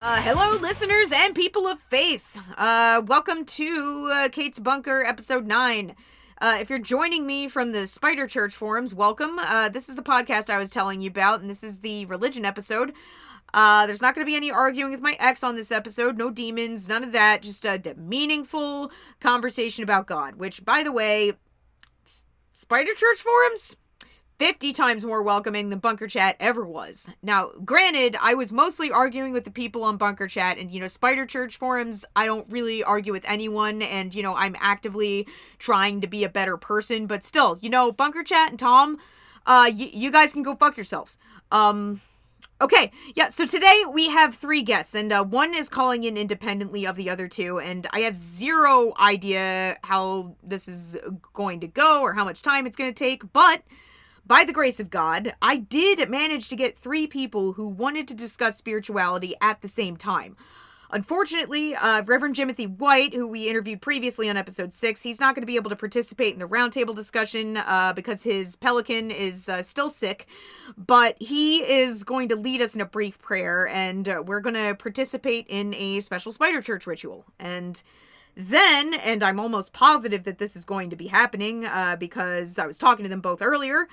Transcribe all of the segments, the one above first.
Hello, listeners and people of faith. Welcome to Kate's Bunker, episode 9. If you're joining me from the Spider Church forums, welcome. This is the podcast I was telling you about, and this is the religion episode. There's not going to be any arguing with my ex on this episode. No demons, none of that. Just a meaningful conversation about God, which, by the way, Spider Church forums? 50 times more welcoming than Bunker Chat ever was. Now, granted, I was mostly arguing with the people on Bunker Chat, and, Spider Church forums, I don't really argue with anyone, and, I'm actively trying to be a better person, but still, Bunker Chat and Tom, you guys can go fuck yourselves. Okay, yeah, so today we have 3 guests, and one is calling in independently of the other 2, and I have zero idea how this is going to go or how much time it's going to take, but by the grace of God, I did manage to get 3 people who wanted to discuss spirituality at the same time. Unfortunately, Reverend Jimothy White, who we interviewed previously on episode 6, he's not going to be able to participate in the roundtable discussion because his pelican is still sick, but he is going to lead us in a brief prayer, and we're going to participate in a special Spider Church ritual. Then, and I'm almost positive that this is going to be happening because I was talking to them both earlier,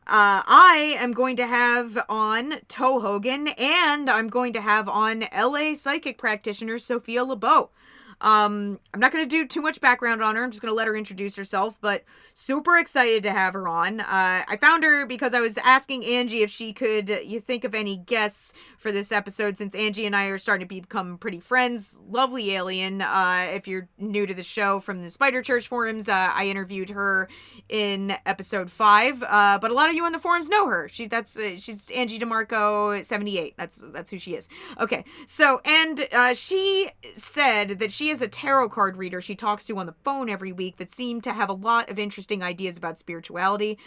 I am going to have on Toe Hogan, and I'm going to have on LA psychic practitioner Sophia LeBeau. I'm not going to do too much background on her. I'm just going to let her introduce herself, but super excited to have her on. I found her because I was asking Angie if she could, you think of any guests for this episode, since Angie and I are starting to become pretty friends. Lovely alien. If you're new to the show from the Spider Church forums, I interviewed her in episode 5, but a lot of you on the forums know her. She's Angie DeMarco 78. That's who she is. Okay, so, and she said that she is a tarot card reader she talks to on the phone every week that seemed to have a lot of interesting ideas about spirituality.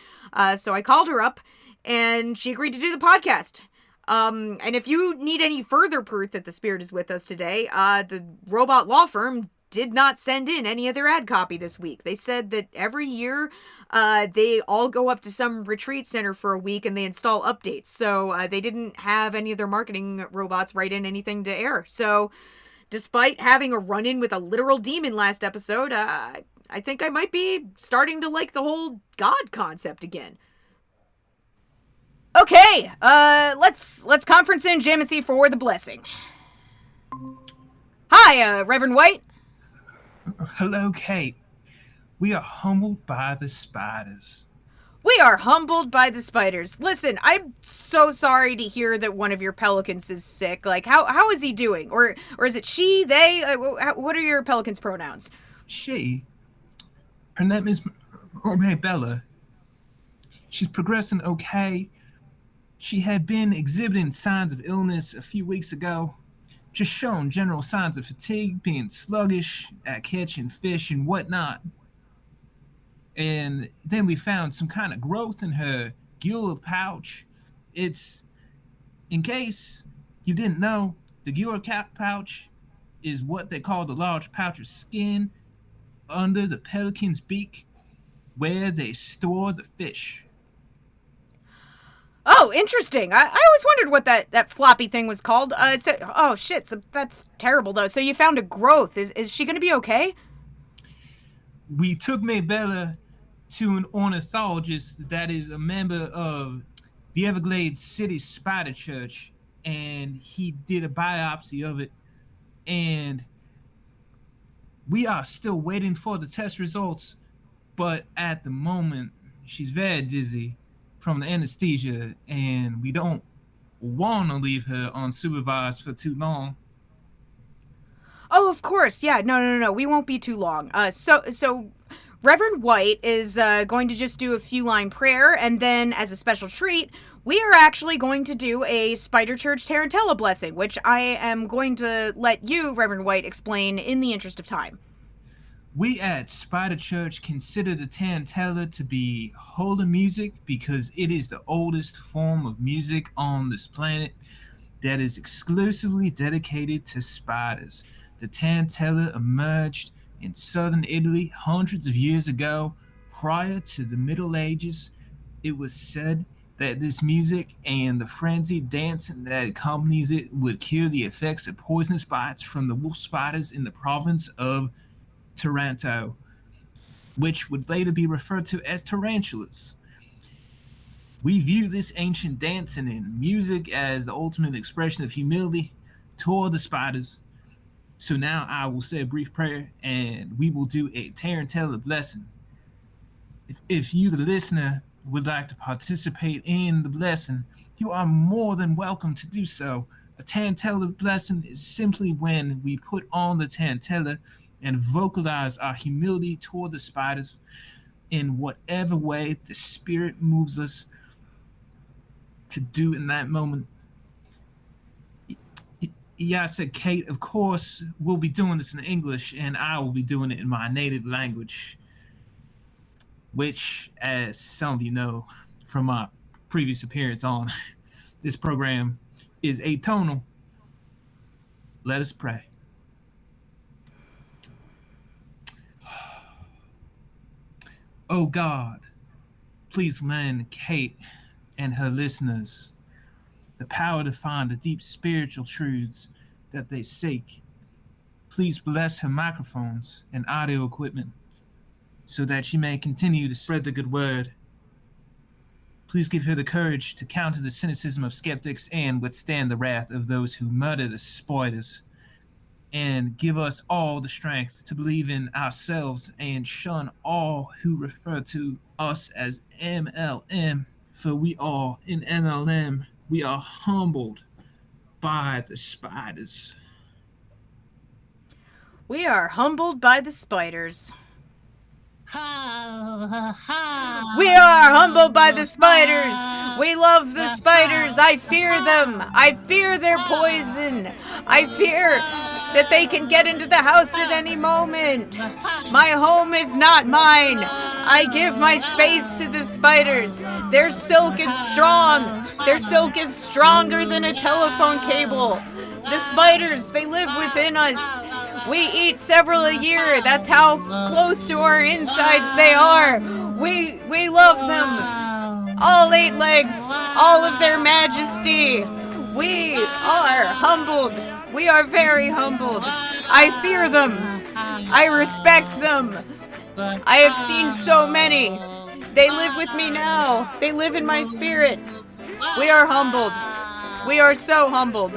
So I called her up, and she agreed to do the podcast. And if you need any further proof that the spirit is with us today, the robot law firm did not send in any of their ad copy this week. They said that every year, they all go up to some retreat center for a week and they install updates. So they didn't have any of their marketing robots write in anything to air. So despite having a run-in with a literal demon last episode, I think I might be starting to like the whole God concept again. Okay, let's conference in Jimothy for the blessing. Hi, Reverend White. Hello, Kate. We are humbled by the spiders. We are humbled by the spiders. Listen, I'm so sorry to hear that one of your pelicans is sick. Like, how is he doing? Or is it she, they? What are your pelican's pronouns? She, her name is Bella. She's progressing okay. She had been exhibiting signs of illness a few weeks ago, just showing general signs of fatigue, being sluggish at catching fish and whatnot. And then we found some kind of growth in her gular pouch. It's, in case you didn't know, the gular pouch is what they call the large pouch of skin under the pelican's beak, where they store the fish. Oh, interesting. I always wondered what that floppy thing was called. So that's terrible, though. So you found a growth. Is she going to be okay? We took Maybella to an ornithologist that is a member of the Everglades City Spider Church, and he did a biopsy of it, and we are still waiting for the test results, but at the moment she's very dizzy from the anesthesia, and we don't want to leave her unsupervised for too long. Oh, of course. Yeah, no. We won't be too long. So Reverend White is going to just do a few line prayer, and then as a special treat, we are actually going to do a Spider Church Tarantella blessing, which I am going to let you, Reverend White, explain in the interest of time. We at Spider Church consider the tarantella to be holy music because it is the oldest form of music on this planet that is exclusively dedicated to spiders. The tarantella emerged in southern Italy hundreds of years ago, prior to the Middle Ages. It was said that this music and the frenzied dancing that accompanies it would cure the effects of poisonous bites from the wolf spiders in the province of Taranto, which would later be referred to as tarantulas. We view this ancient dancing and music as the ultimate expression of humility toward the spiders. So now I will say a brief prayer and we will do a tarantella blessing. If you, the listener, would like to participate in the blessing, you are more than welcome to do so. A tarantella blessing is simply when we put on the tarantella and vocalize our humility toward the spiders in whatever way the spirit moves us to do in that moment. Yeah, I said, Kate, of course, we'll be doing this in English, and I will be doing it in my native language, which, as some of you know from my previous appearance on this program, is atonal. Let us pray. Oh God, please lend Kate and her listeners the power to find the deep spiritual truths that they seek. Please bless her microphones and audio equipment so that she may continue to spread the good word. Please give her the courage to counter the cynicism of skeptics and withstand the wrath of those who murder the spiders. And give us all the strength to believe in ourselves and shun all who refer to us as MLM. For we are in MLM. We are humbled by the spiders. We are humbled by the spiders. We are humbled by the spiders. We love the spiders. I fear them. I fear their poison. I fear that they can get into the house at any moment. My home is not mine. I give my space to the spiders. Their silk is strong. Their silk is stronger than a telephone cable. The spiders, they live within us. We eat several a year. That's how close to our insides they are. We love them. All 8 legs, all of their majesty. We are humbled. We are very humbled. I fear them. I respect them. I have seen so many. They live with me now. They live in my spirit. We are humbled. We are so humbled.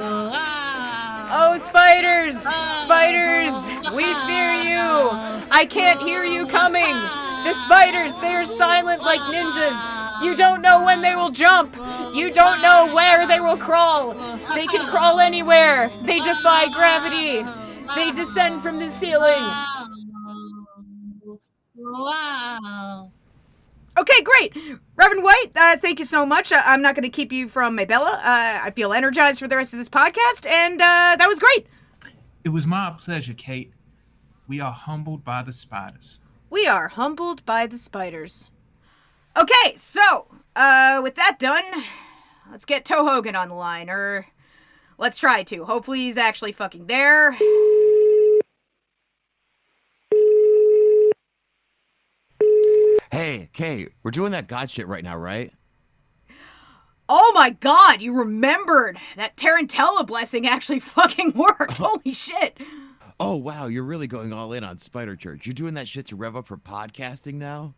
Oh, spiders! Spiders! We fear you! I can't hear you coming! The spiders, they are silent like ninjas. You don't know when they will jump. You don't know where they will crawl. They can crawl anywhere. They defy gravity. They descend from the ceiling. Wow. Okay, great. Reverend White, thank you so much. I'm not going to keep you from my Bella. I feel energized for the rest of this podcast, and that was great. It was my pleasure, Kate. We are humbled by the spiders. We are humbled by the spiders. Okay, so, with that done, let's get Toe Hogan on the line, or let's try to. Hopefully he's actually fucking there. Hey, Kay, we're doing that God shit right now, right? Oh my god, you remembered! That Tarantella blessing actually fucking worked! Holy shit! Oh, wow, you're really going all in on Spider Church. You're doing that shit to rev up for podcasting now?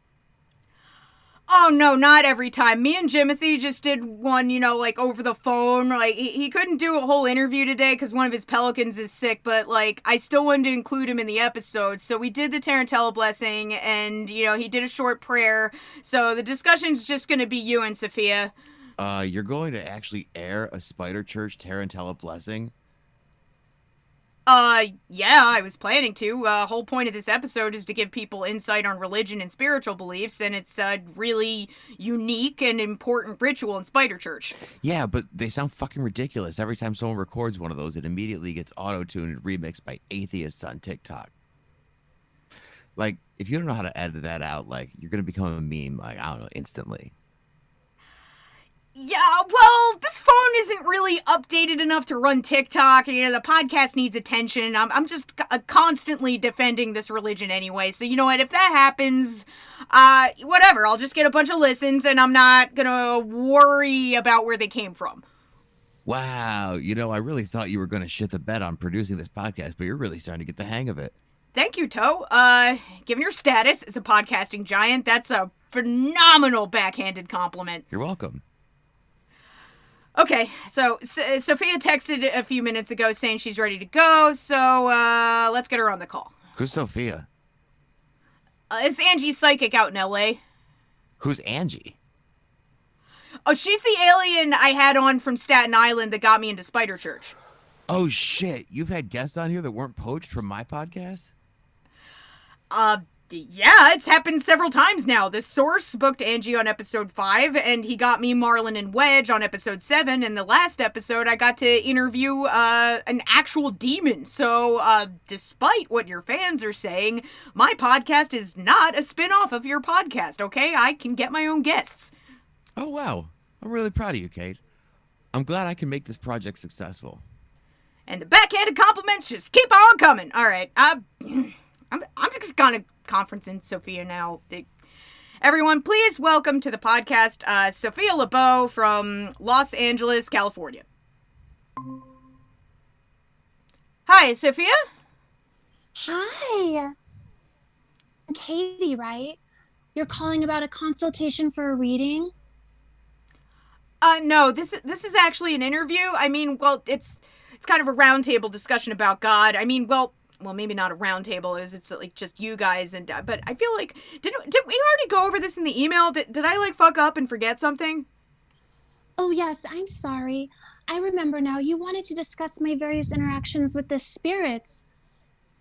Oh no, not every time. Me and Jimothy just did one, like over the phone. Like he couldn't do a whole interview today because one of his pelicans is sick, but like I still wanted to include him in the episode. So we did the Tarantella blessing and, he did a short prayer. So the discussion's just going to be you and Sophia. You're going to actually air a Spider Church Tarantella blessing? Yeah, I was planning to. Whole point of this episode is to give people insight on religion and spiritual beliefs, and it's a really unique and important ritual in Spider Church. Yeah, but they sound fucking ridiculous. Every time someone records one of those, it immediately gets auto-tuned and remixed by atheists on TikTok. Like, if you don't know how to edit that out, like, you're gonna become a meme, like, I don't know, instantly. Yeah, well, this phone isn't really updated enough to run TikTok. The podcast needs attention. I'm just constantly defending this religion anyway. So you know what? If that happens, whatever. I'll just get a bunch of listens, and I'm not gonna worry about where they came from. Wow, I really thought you were going to shit the bed on producing this podcast, but you're really starting to get the hang of it. Thank you, Toe. Given your status as a podcasting giant, that's a phenomenal backhanded compliment. You're welcome. Okay, so Sophia texted a few minutes ago saying she's ready to go, so let's get her on the call. Who's Sophia? It's Angie Psychic out in L.A. Who's Angie? Oh, she's the alien I had on from Staten Island that got me into Spider Church. Oh, shit. You've had guests on here that weren't poached from my podcast? Yeah, it's happened several times now. The Source booked Angie on episode 5, and he got me Marlon and Wedge on episode 7, and the last episode I got to interview an actual demon. So, despite what your fans are saying, my podcast is not a spin-off of your podcast, okay? I can get my own guests. Oh, wow. I'm really proud of you, Kate. I'm glad I can make this project successful. And the backhanded compliments just keep on coming. All right, I'm just gonna conference in Sophia now. Everyone, please welcome to the podcast, Sophia LeBeau from Los Angeles, California. Hi, Sophia. Hi. Katie, right? You're calling about a consultation for a reading? No, this is actually an interview. I mean, well, it's kind of a roundtable discussion about God. I mean, well, maybe not a roundtable. It's like just you guys and but I feel like didn't we already go over this in the email? Did I like fuck up and forget something? Oh yes, I'm sorry. I remember now. You wanted to discuss my various interactions with the spirits.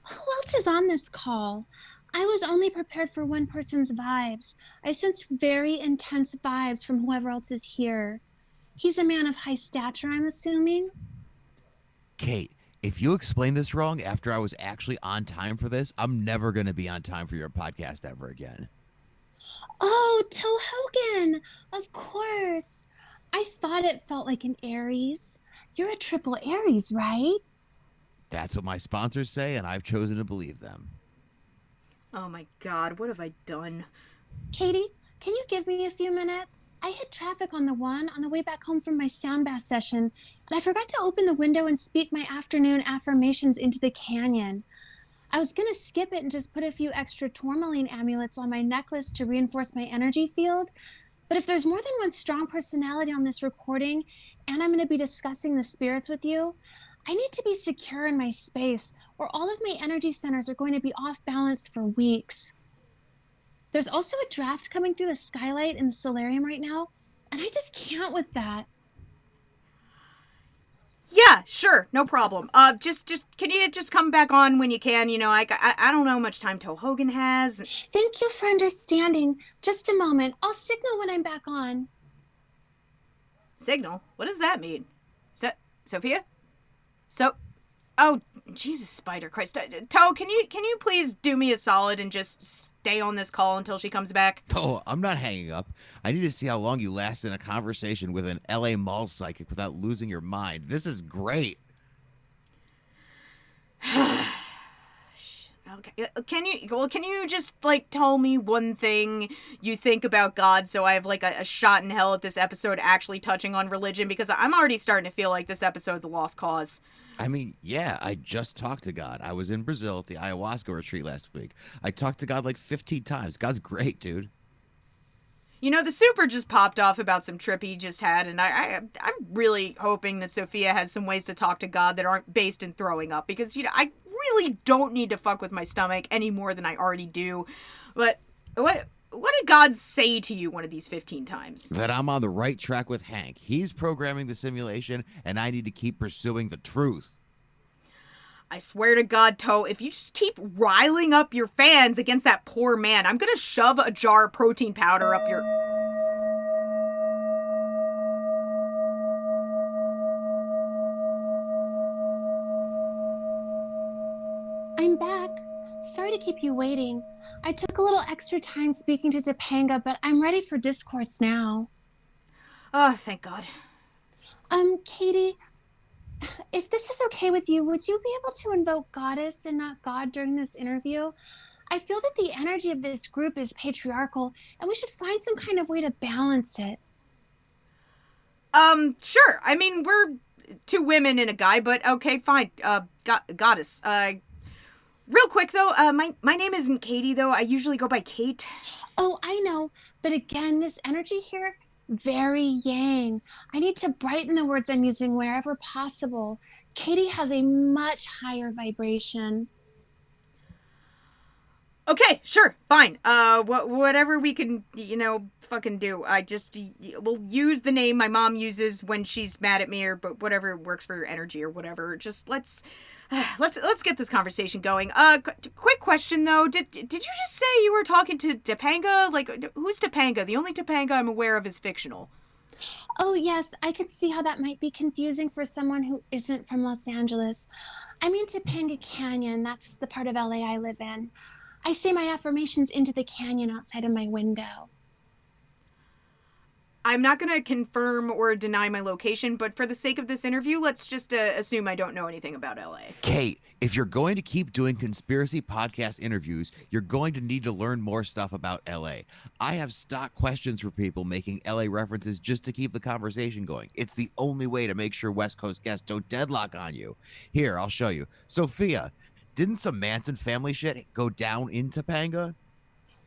Who else is on this call? I was only prepared for one person's vibes. I sense very intense vibes from whoever else is here. He's a man of high stature, I'm assuming. Kate, if you explain this wrong after I was actually on time for this, I'm never going to be on time for your podcast ever again. Oh, Toe Hogan! Of course. I thought it felt like an Aries. You're a triple Aries, right? That's what my sponsors say, and I've chosen to believe them. Oh my God, what have I done? Katie, can you give me a few minutes? I hit traffic on the way back home from my sound bath session, and I forgot to open the window and speak my afternoon affirmations into the canyon. I was going to skip it and just put a few extra tourmaline amulets on my necklace to reinforce my energy field, but if there's more than one strong personality on this recording, and I'm going to be discussing the spirits with you, I need to be secure in my space, or all of my energy centers are going to be off balance for weeks. There's also a draft coming through the skylight in the solarium right now, and I just can't with that. Yeah, sure, no problem. Just can you just come back on when you can? I don't know how much time Toe Hogan has. Thank you for understanding. Just a moment. I'll signal when I'm back on. Signal? What does that mean? Sophia? Oh, Jesus, Spider Christ. Toe, can you please do me a solid and just stay on this call until she comes back? Oh, I'm not hanging up. I need to see how long you last in a conversation with an LA mall psychic without losing your mind. This is great. Okay. Can you just, tell me one thing you think about God so I have, a shot in hell at this episode actually touching on religion? Because I'm already starting to feel like this episode's a lost cause. I mean, yeah, I just talked to God. I was in Brazil at the ayahuasca retreat last week. I talked to God 15 times. God's great, dude. The super just popped off about some trip he just had, and I'm really hoping that Sophia has some ways to talk to God that aren't based in throwing up, because, I really don't need to fuck with my stomach any more than I already do. But what did God say to you one of these 15 times? That I'm on the right track with Hank. He's programming the simulation, and I need to keep pursuing the truth. I swear to God, Toe, if you just keep riling up your fans against that poor man, I'm gonna shove a jar of protein powder up your... I'm back. Sorry to keep you waiting. I took a little extra time speaking to Topanga, but I'm ready for discourse now. Oh, thank God. Katie, if this is okay with you, would you be able to invoke goddess and not God during this interview? I feel that the energy of this group is patriarchal, and we should find some kind of way to balance it. Sure. I mean, we're two women and a guy, but okay, fine. Goddess. Real quick though, my name isn't Katie though. I usually go by Kate. Oh, I know, but again, this energy here, very yang. I need to brighten the words I'm using wherever possible. Katie has a much higher vibration. Okay, sure, fine. Whatever we can, fucking do. We'll use the name my mom uses when she's mad at me, or but whatever works for your energy or whatever. Just let's get this conversation going. Quick question though. Did you just say you were talking to Topanga? Like, who's Topanga? The only Topanga I'm aware of is fictional. Oh, yes, I could see how that might be confusing for someone who isn't from Los Angeles. I mean Topanga Canyon. That's the part of LA I live in. I say my affirmations into the canyon outside of my window. I'm not going to confirm or deny my location, but for the sake of this interview, let's just assume I don't know anything about LA. Kate, if you're going to keep doing conspiracy podcast interviews, you're going to need to learn more stuff about LA. I have stock questions for people making LA references just to keep the conversation going. It's the only way to make sure West Coast guests don't deadlock on you. Here, I'll show you. Sophia, didn't some Manson family shit go down in Topanga?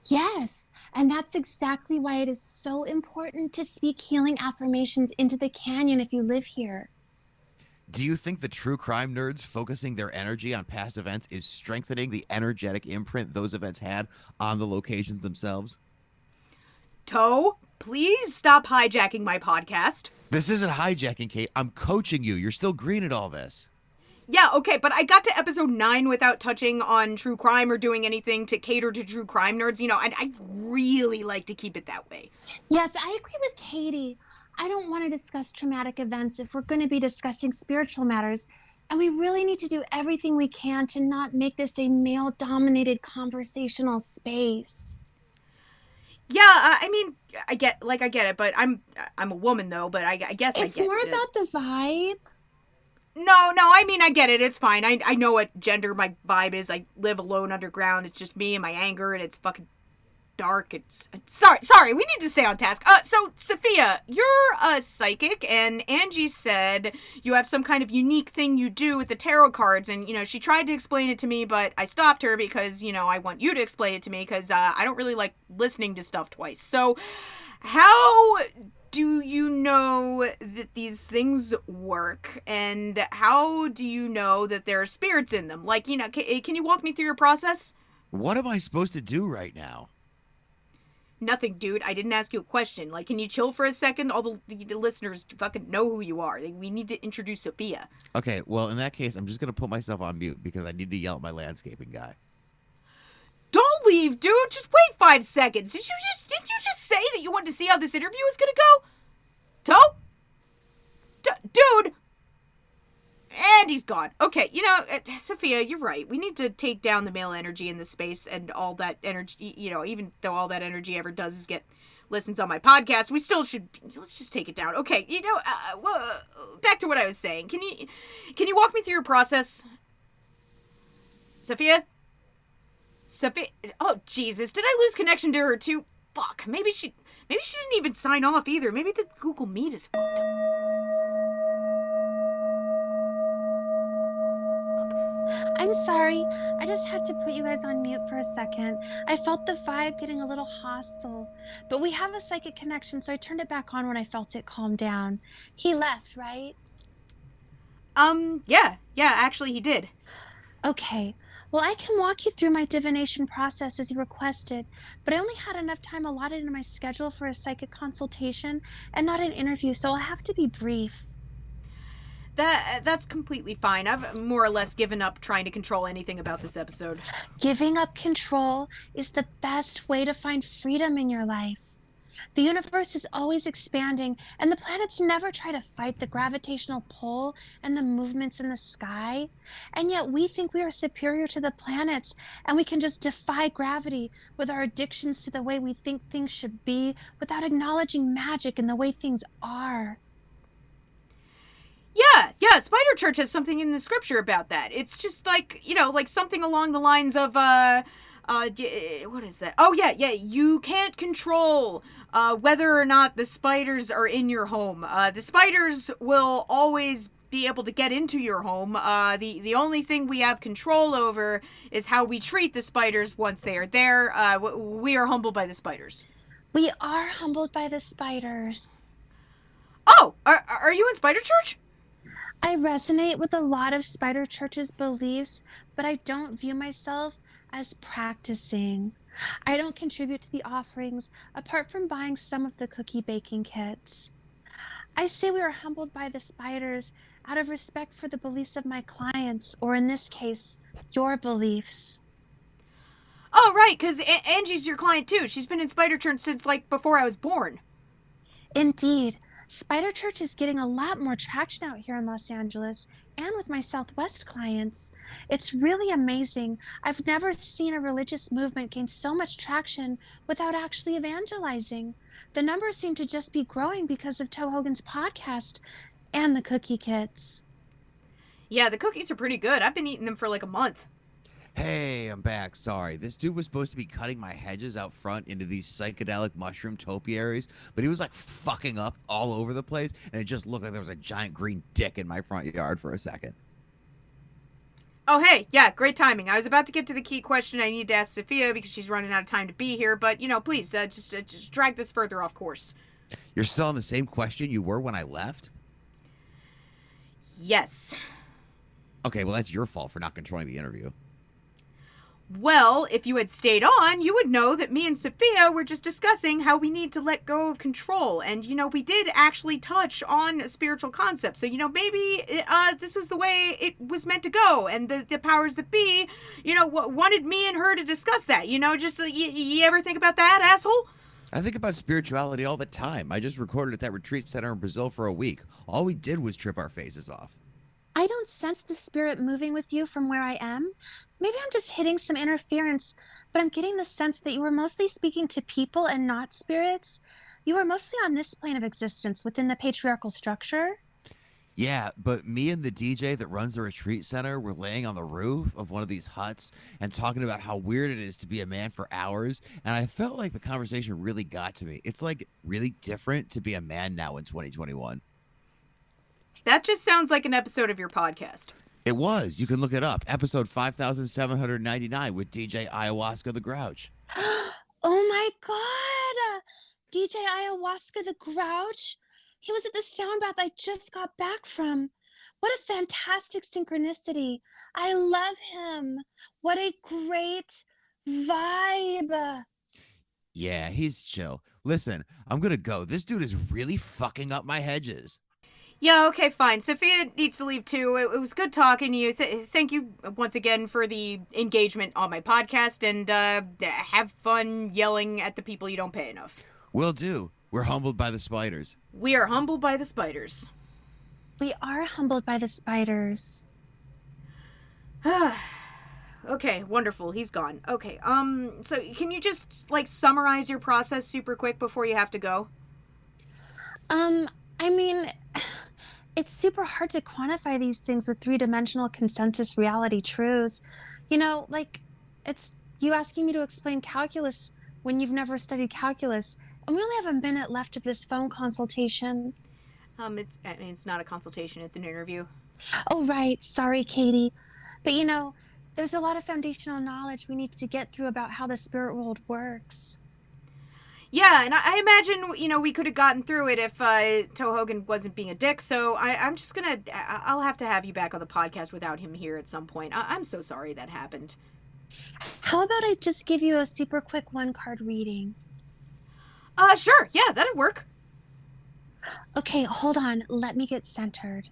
Yes, and that's exactly why it is so important to speak healing affirmations into the canyon if you live here. Do you think the true crime nerds focusing their energy on past events is strengthening the energetic imprint those events had on the locations themselves? Toe, please stop hijacking my podcast. This isn't hijacking, Kate. I'm coaching you. You're still green at all this. Yeah, okay, but I got to episode 9 without touching on true crime or doing anything to cater to true crime nerds, and I'd really like to keep it that way. Yes, I agree with Katie. I don't want to discuss traumatic events if we're going to be discussing spiritual matters, and we really need to do everything we can to not make this a male-dominated conversational space. Yeah, I mean, I get it, but I'm a woman though, but I guess it's more about the vibe. No, I mean, I get it. It's fine. I know what gender my vibe is. I live alone underground. It's just me and my anger, and it's fucking dark. It's sorry. We need to stay on task. So, Sophia, you're a psychic, and Angie said you have some kind of unique thing you do with the tarot cards, and, she tried to explain it to me, but I stopped her because, I want you to explain it to me because I don't really like listening to stuff twice. So, how do you know that these things work, and how do you know that there are spirits in them? Like, can you walk me through your process? What am I supposed to do right now? Nothing, dude. I didn't ask you a question. Like, can you chill for a second? All the listeners fucking know who you are. We need to introduce Sophia. Okay, well, in that case, I'm just going to put myself on mute because I need to yell at my landscaping guy. Don't leave, dude. Just wait 5 seconds. Didn't you just say that you wanted to see how this interview is gonna go? Toe? Dude! And he's gone. Okay, Sophia, you're right. We need to take down the male energy in this space, and all that energy, even though all that energy ever does is get listens on my podcast, we still should, let's just take it down. Okay, back to what I was saying. Can you walk me through your process? Sophia? Oh, Jesus, did I lose connection to her too? Fuck, maybe she didn't even sign off either. Maybe the Google Meet is fucked up. I'm sorry. I just had to put you guys on mute for a second. I felt the vibe getting a little hostile. But we have a psychic connection, so I turned it back on when I felt it calm down. He left, right? Yeah, actually he did. Okay. Well, I can walk you through my divination process as you requested, but I only had enough time allotted in my schedule for a psychic consultation and not an interview, so I'll have to be brief. That's completely fine. I've more or less given up trying to control anything about this episode. Giving up control is the best way to find freedom in your life. The universe is always expanding, and the planets never try to fight the gravitational pull and the movements in the sky. And yet we think we are superior to the planets, and we can just defy gravity with our addictions to the way we think things should be without acknowledging magic in the way things are. Yeah, Spider Church has something in the scripture about that. It's just like, like something along the lines of, what is that? Oh, yeah, you can't control whether or not the spiders are in your home. The spiders will always be able to get into your home. The only thing we have control over is how we treat the spiders once they are there. We are humbled by the spiders. We are humbled by the spiders. Oh, are you in Spider Church? I resonate with a lot of Spider Church's beliefs, but I don't view myself as practicing. I don't contribute to the offerings apart from buying some of the cookie baking kits. I say we are humbled by the spiders out of respect for the beliefs of my clients, or in this case, your beliefs. Oh, right, because Angie's your client too. She's been in Spider Church since, before I was born. Indeed. Spider Church is getting a lot more traction out here in Los Angeles and with my Southwest clients. It's really amazing. I've never seen a religious movement gain so much traction without actually evangelizing. The numbers seem to just be growing because of Toe Hogan's podcast and the cookie kits. Yeah, the cookies are pretty good. I've been eating them for a month. Hey, I'm back. Sorry. This dude was supposed to be cutting my hedges out front into these psychedelic mushroom topiaries, but he was fucking up all over the place, and it just looked like there was a giant green dick in my front yard for a second. Oh, hey, yeah, great timing. I was about to get to the key question I need to ask Sophia because she's running out of time to be here, but, please, just drag this further off course. You're still on the same question you were when I left? Yes. Okay, well, that's your fault for not controlling the interview. Well, if you had stayed on, you would know that me and Sophia were just discussing how we need to let go of control. And, we did actually touch on spiritual concepts. So, maybe this was the way it was meant to go. And the powers that be, wanted me and her to discuss that. Just, you ever think about that, asshole? I think about spirituality all the time. I just recorded at that retreat center in Brazil for a week. All we did was trip our faces off. I don't sense the spirit moving with you from where I am. Maybe I'm just hitting some interference, but I'm getting the sense that you were mostly speaking to people and not spirits. You were mostly on this plane of existence within the patriarchal structure. Yeah, but me and the DJ that runs the retreat center were laying on the roof of one of these huts and talking about how weird it is to be a man for hours, and I felt like the conversation really got to me. It's really different to be a man now in 2021. That just sounds like an episode of your podcast. It was. You can look it up. Episode 5799 with DJ Ayahuasca the Grouch. Oh my God! DJ Ayahuasca the Grouch? He was at the sound bath I just got back from. What a fantastic synchronicity. I love him. What a great vibe. Yeah, he's chill. Listen, I'm gonna go. This dude is really fucking up my hedges. Yeah, okay, fine. Sophia needs to leave too. It was good talking to you. Thank you once again for the engagement on my podcast, and have fun yelling at the people you don't pay enough. Will do. We're humbled by the spiders. We are humbled by the spiders. We are humbled by the spiders. Okay, wonderful. He's gone. Okay, so can you just, summarize your process super quick before you have to go? I mean, it's super hard to quantify these things with three-dimensional consensus reality truths. It's you asking me to explain calculus when you've never studied calculus, and we only have a minute left of this phone consultation. It's not a consultation, it's an interview. Oh, right. Sorry, Katie. But there's a lot of foundational knowledge we need to get through about how the spirit world works. Yeah, and I imagine, we could have gotten through it if Toe Hogan wasn't being a dick, so I'll have to have you back on the podcast without him here at some point. I'm so sorry that happened. How about I just give you a super quick one-card reading? Sure, yeah, that'd work. Okay, hold on. Let me get centered.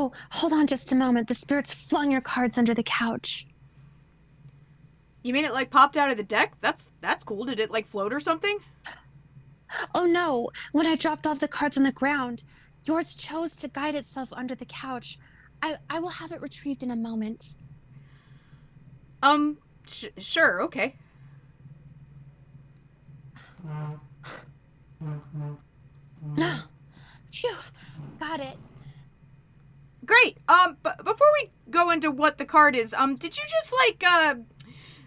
Oh, hold on just a moment. The spirits flung your cards under the couch. You mean it, like, popped out of the deck? That's cool. Did it, like, float or something? Oh no, when I dropped off the cards on the ground, yours chose to guide itself under the couch. I will have it retrieved in a moment. Sure, okay. Phew, got it. Great. But before we go into what the card is, did you just, like,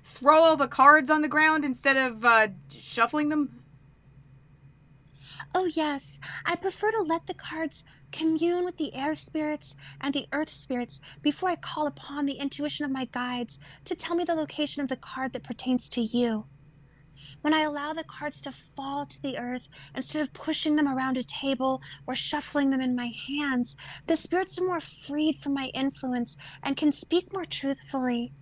throw all the cards on the ground instead of, shuffling them? Oh yes, I prefer to let the cards commune with the air spirits and the earth spirits before I call upon the intuition of my guides to tell me the location of the card that pertains to you. When I allow the cards to fall to the earth instead of pushing them around a table or shuffling them in my hands, the spirits are more freed from my influence and can speak more truthfully.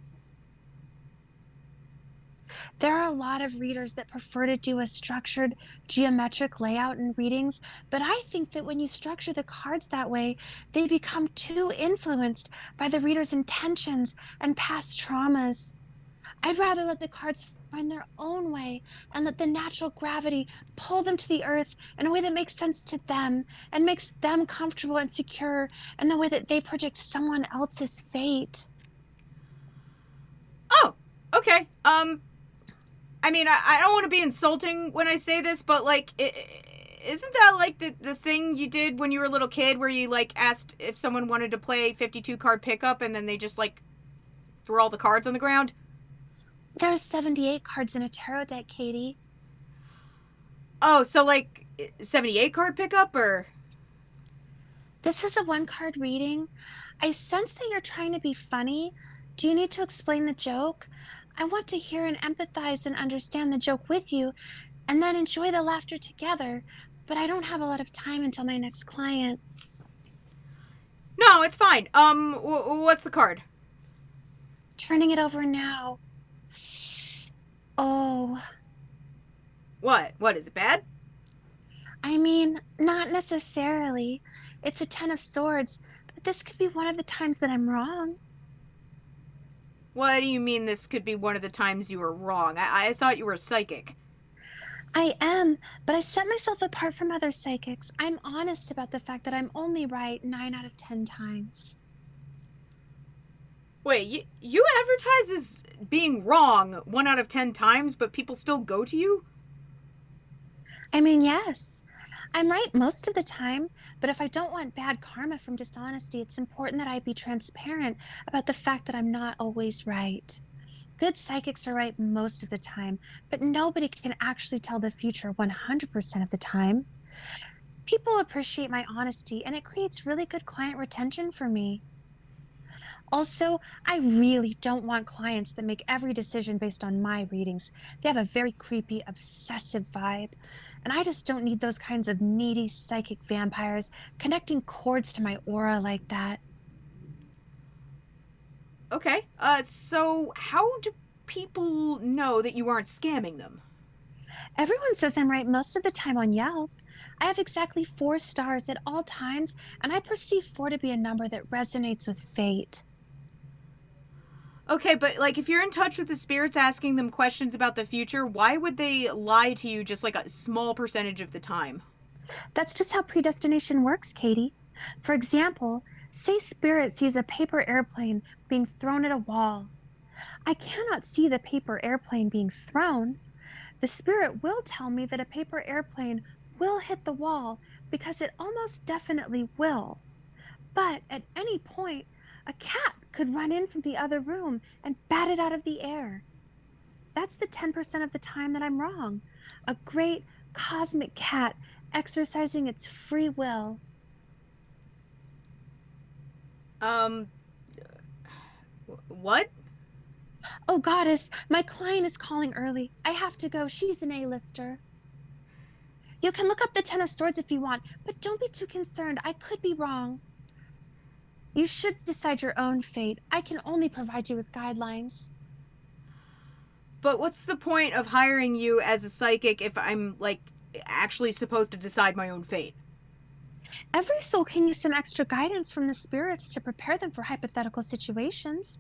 There are a lot of readers that prefer to do a structured geometric layout in readings, but I think that when you structure the cards that way, they become too influenced by the reader's intentions and past traumas. I'd rather let the cards find their own way and let the natural gravity pull them to the earth in a way that makes sense to them and makes them comfortable and secure in the way that they project someone else's fate. Oh, okay. I mean, I don't want to be insulting when I say this, but, like, isn't that, like, the thing you did when you were a little kid where you, like, asked if someone wanted to play 52-card pickup and then they just, like, threw all the cards on the ground? There are 78 cards in a tarot deck, Katie. Oh, so, like, 78-card pickup, or? This is a one-card reading. I sense that you're trying to be funny. Do you need to explain the joke? I want to hear and empathize and understand the joke with you, and then enjoy the laughter together, but I don't have a lot of time until my next client. No, it's fine. What's the card? Turning it over now. Oh. What? What, is it bad? I mean, not necessarily. It's a 10 of swords, but this could be one of the times that I'm wrong. What do you mean this could be one of the times you were wrong? I thought you were a psychic. I am, but I set myself apart from other psychics. I'm honest about the fact that I'm only right 9 out of 10 times. Wait, you advertise as being wrong 1 out of 10 times, but people still go to you? I mean, yes. I'm right most of the time, but if I don't want bad karma from dishonesty, it's important that I be transparent about the fact that I'm not always right. Good psychics are right most of the time, but nobody can actually tell the future 100% of the time. People appreciate my honesty, and it creates really good client retention for me. Also, I really don't want clients that make every decision based on my readings. They have a very creepy, obsessive vibe. And I just don't need those kinds of needy psychic vampires connecting cords to my aura like that. Okay, so how do people know that you aren't scamming them? Everyone says I'm right most of the time on Yelp. I have exactly 4 stars at all times, and I perceive 4 to be a number that resonates with fate. Okay, but, like, if you're in touch with the spirits asking them questions about the future, why would they lie to you just, like, a small percentage of the time? That's just how predestination works, Katie. For example, say Spirit sees a paper airplane being thrown at a wall. I cannot see the paper airplane being thrown. The Spirit will tell me that a paper airplane will hit the wall because it almost definitely will. But at any point, a cat could run in from the other room and bat it out of the air. That's the 10% of the time that I'm wrong. A great cosmic cat exercising its free will. What? Oh, goddess, my client is calling early. I have to go. She's an A-lister. You can look up the 10 of swords if you want, but don't be too concerned. I could be wrong. You should decide your own fate. I can only provide you with guidelines. But what's the point of hiring you as a psychic if I'm, like, actually supposed to decide my own fate? Every soul can use some extra guidance from the spirits to prepare them for hypothetical situations.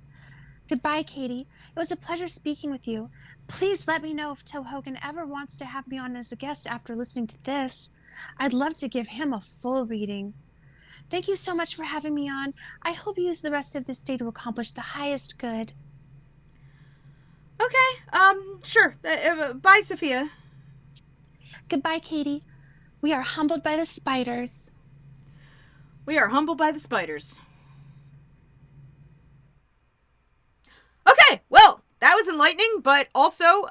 Goodbye, Katie. It was a pleasure speaking with you. Please let me know if Toe Hogan ever wants to have me on as a guest after listening to this. I'd love to give him a full reading. Thank you so much for having me on. I hope you use the rest of this day to accomplish the highest good. Okay, sure. Bye, Sophia. Goodbye, Katie. We are humbled by the spiders. We are humbled by the spiders. Okay, well, that was enlightening, but also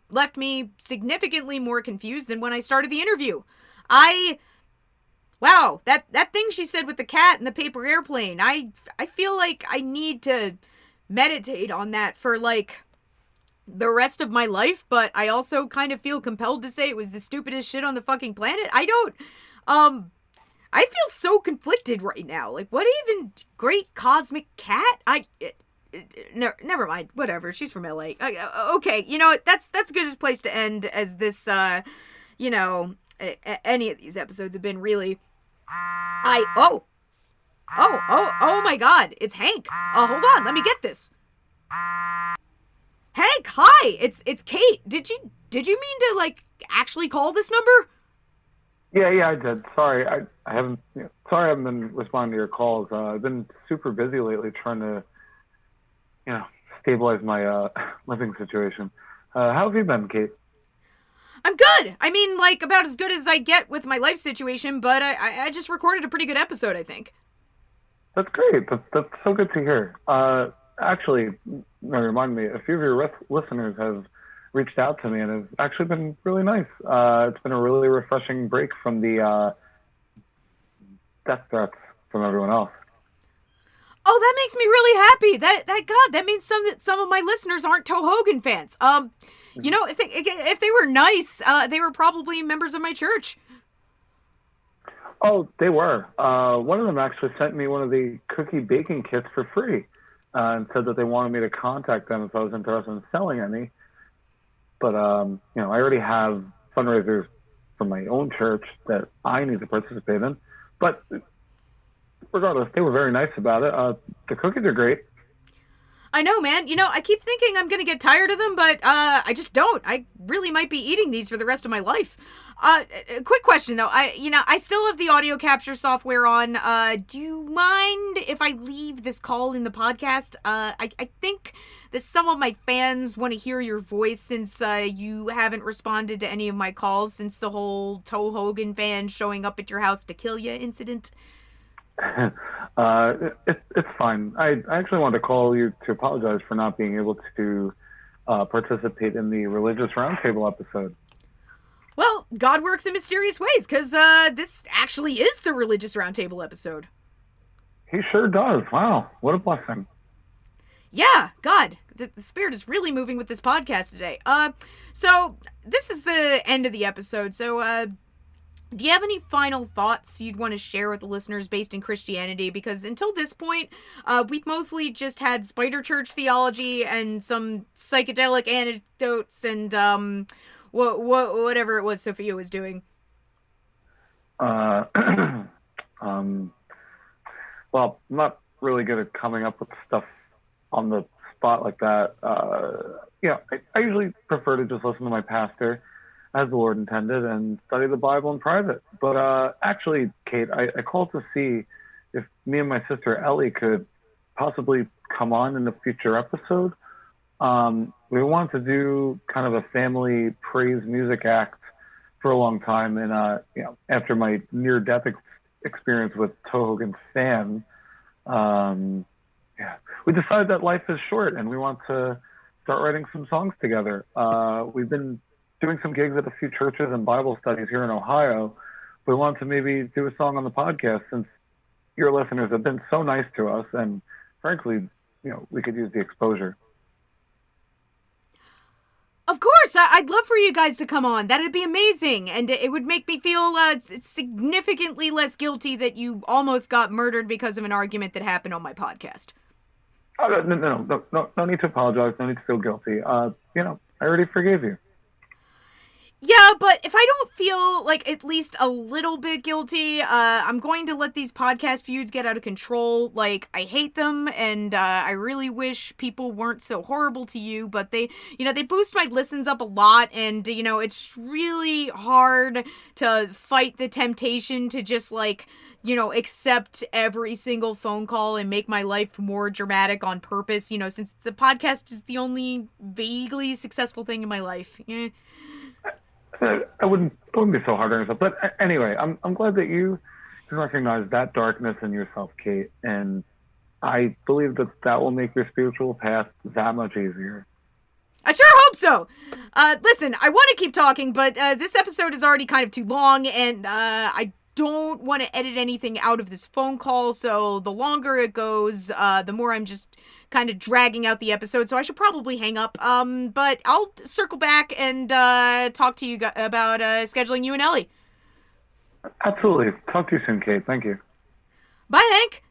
left me significantly more confused than when I started the interview. Wow, that thing she said with the cat and the paper airplane, I feel like I need to meditate on that for, like, the rest of my life, but I also kind of feel compelled to say it was the stupidest shit on the fucking planet. I feel so conflicted right now. Like, what even great cosmic cat? No, never mind. Whatever. She's from LA. Okay, you know what? That's a good place to end, as this, any of these episodes have been really. Oh my God! It's Hank. Hold on. Let me get this. Hank, hi. It's Kate. Did you mean to, like, actually call this number? Yeah, I did. Sorry, I haven't. Sorry, I haven't been responding to your calls. I've been super busy lately trying to, stabilize my living situation. How have you been, Kate? I'm good. I mean, like, about as good as I get with my life situation, but I just recorded a pretty good episode, I think. That's great. That's so good to hear. Actually, remind me, a few of your listeners have reached out to me, and it's actually been really nice. It's been a really refreshing break from the death threats from everyone else. Oh, that makes me really happy. That means some of my listeners aren't Toe Hogan fans. If they were nice, they were probably members of my church. Oh, they were. One of them actually sent me one of the cookie baking kits for free, and said that they wanted me to contact them if I was interested in selling any. But I already have fundraisers for my own church that I need to participate in. But regardless, they were very nice about it. The cookies are great. I know, man. I keep thinking I'm going to get tired of them, but I just don't. I really might be eating these for the rest of my life. Quick question, though. I still have the audio capture software on. Do you mind if I leave this call in the podcast? I think that some of my fans want to hear your voice, since you haven't responded to any of my calls since the whole Toe Hogan fan showing up at your house to kill you incident. It's fine. I actually wanted to call you to apologize for not being able to participate in the religious roundtable episode. Well, God works in mysterious ways, because this actually is the religious roundtable episode. He sure does. Wow, what a blessing. Yeah, God, the spirit is really moving with this podcast today. So this is the end of the episode. So, do you have any final thoughts you'd want to share with the listeners based in Christianity? Because until this point, we've mostly just had spider church theology and some psychedelic anecdotes and whatever it was Sophia was doing. Well, I'm not really good at coming up with stuff on the spot like that. I usually prefer to just listen to my pastor, as the Lord intended, and study the Bible in private. But actually, Kate, I called to see if me and my sister Ellie could possibly come on in a future episode. We wanted to do kind of a family praise music act for a long time, and after my near-death experience with Toe Hogan's fan, we decided that life is short, and we want to start writing some songs together. We've been doing some gigs at a few churches and Bible studies here in Ohio. We want to maybe do a song on the podcast, since your listeners have been so nice to us, and frankly, we could use the exposure. Of course, I'd love for you guys to come on. That'd be amazing, and it would make me feel significantly less guilty that you almost got murdered because of an argument that happened on my podcast. Oh, no need to apologize. No need to feel guilty. I already forgave you. Yeah, but if I don't feel like at least a little bit guilty, I'm going to let these podcast feuds get out of control. Like, I hate them, and I really wish people weren't so horrible to you, but they boost my listens up a lot, and, it's really hard to fight the temptation to just, like, accept every single phone call and make my life more dramatic on purpose, since the podcast is the only vaguely successful thing in my life. I wouldn't be so hard on yourself. But anyway, I'm glad that you can recognize that darkness in yourself, Kate. And I believe that will make your spiritual path that much easier. I sure hope so. Listen, I want to keep talking, but this episode is already kind of too long, and I don't want to edit anything out of this phone call, so the longer it goes, the more I'm just kind of dragging out the episode, so I should probably hang up. But I'll circle back and talk to you about scheduling you and Ellie. Absolutely. Talk to you soon, Kate. Thank you. Bye, Hank.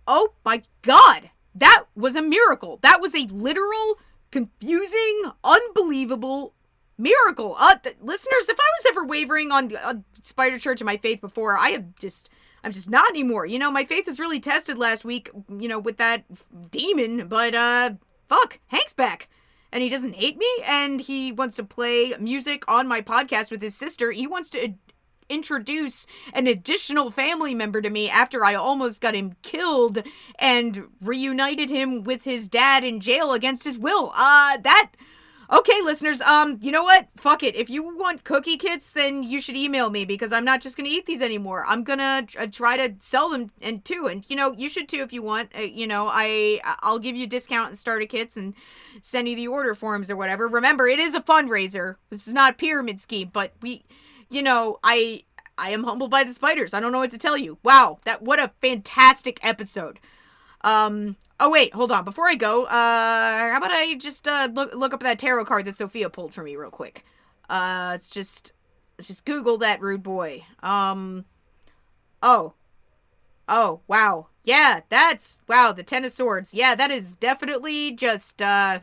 Oh my God. That was a miracle. That was a literal, confusing, unbelievable miracle. Listeners, if I was ever wavering on Spider Church and my faith before, I'm just not anymore. My faith was really tested last week, with that demon, but fuck, Hank's back. And he doesn't hate me, and he wants to play music on my podcast with his sister. He wants to introduce an additional family member to me after I almost got him killed and reunited him with his dad in jail against his will. Okay, listeners, you know what? Fuck it. If you want cookie kits, then you should email me, because I'm not just gonna eat these anymore. I'm gonna try to sell them too, and you should too if you want. I'll give you a discount and starter kits and send you the order forms or whatever. Remember, it is a fundraiser. This is not a pyramid scheme, but I am humbled by the spiders. I don't know what to tell you. Wow, what a fantastic episode. Oh wait, hold on. Before I go, how about I just look up that tarot card that Sophia pulled for me real quick. Let's just Google that rude boy. Oh, wow. Yeah, wow, the 10 of swords. Yeah, that is definitely just 10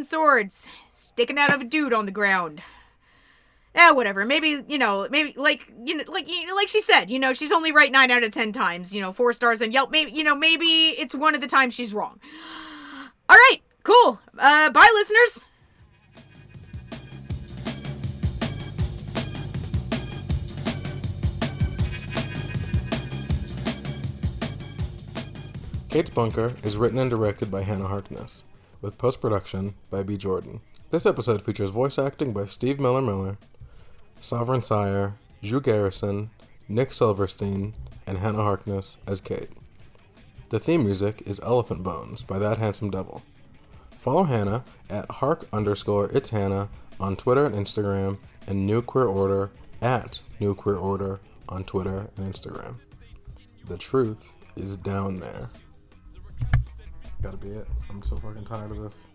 swords sticking out of a dude on the ground. Yeah, whatever. Maybe like she said, she's only right 9 out of 10 times, 4 stars on Yelp. Maybe it's one of the times she's wrong. All right, cool. Bye, listeners. Kate's Bunker is written and directed by Hannah Harkness, with post-production by B. Jordan. This episode features voice acting by Steve Miller, Sovereign Syre, Drew Garrison, Nick Silverstein, and Hannah Harkness as Kate. The theme music is Elephant Bones by That Handsome Devil. Follow Hannah at @hark_itshannah on Twitter and Instagram, and New Queer Order at New Queer Order on Twitter and Instagram. The truth is down there. Gotta be it. I'm so fucking tired of this.